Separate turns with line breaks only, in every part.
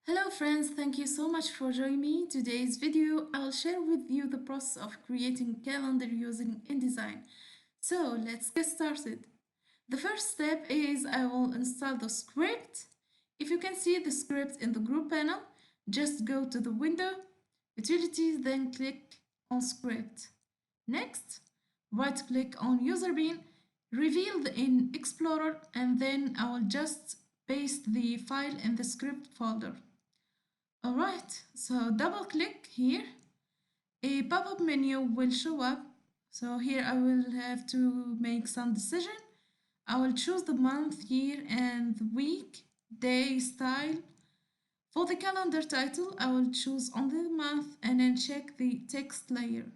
Hello friends, thank you so much for joining me. Today's video, I'll share with you the process of creating a calendar using InDesign. So let's get started. The first step is I will install the script. If you can see the script in the group panel, just go to the window, Utilities, then click on Script. Next, right-click on User Bean, reveal in Explorer, and then I will just paste the file in the script folder. Alright, so double click here. A pop-up menu will show up. So here I will have to make some decision. I will choose the month, year, and the week, day, style. For the calendar title, I will choose only the month and then check the text layer.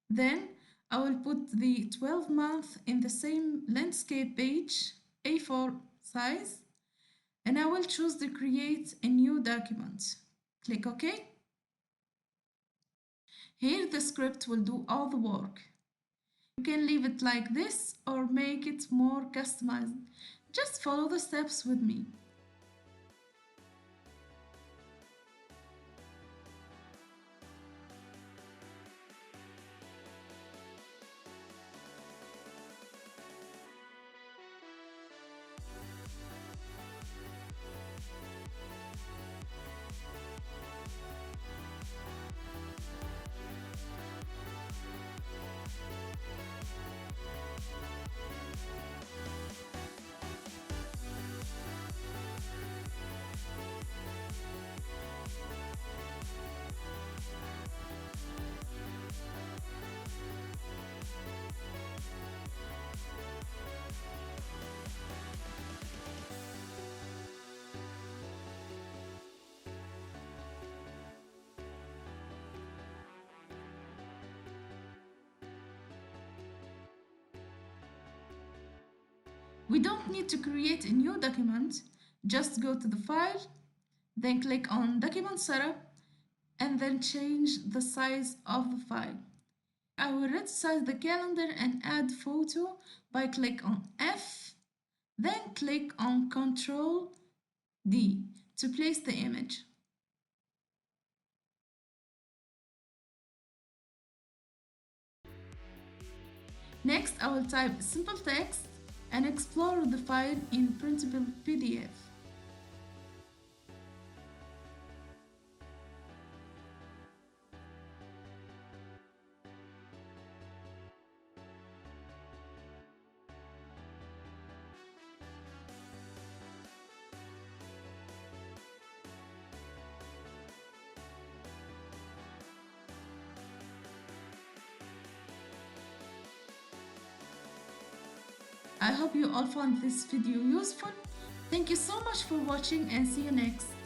Then I will put the 12 month in the same landscape page, A4 size, and I will choose to create a new document. Click OK. Here the script will do all the work. You can leave it like this or make it more customized. Just follow the steps with me. We don't need to create a new document. Just go to the file, then click on Document Setup, and then change the size of the file. I will resize the calendar and add photo by click on F, then click on Ctrl D to place the image. Next, I will type simple text and explore the file in printable PDF. I hope you all found this video useful. Thank you so much for watching and see you next.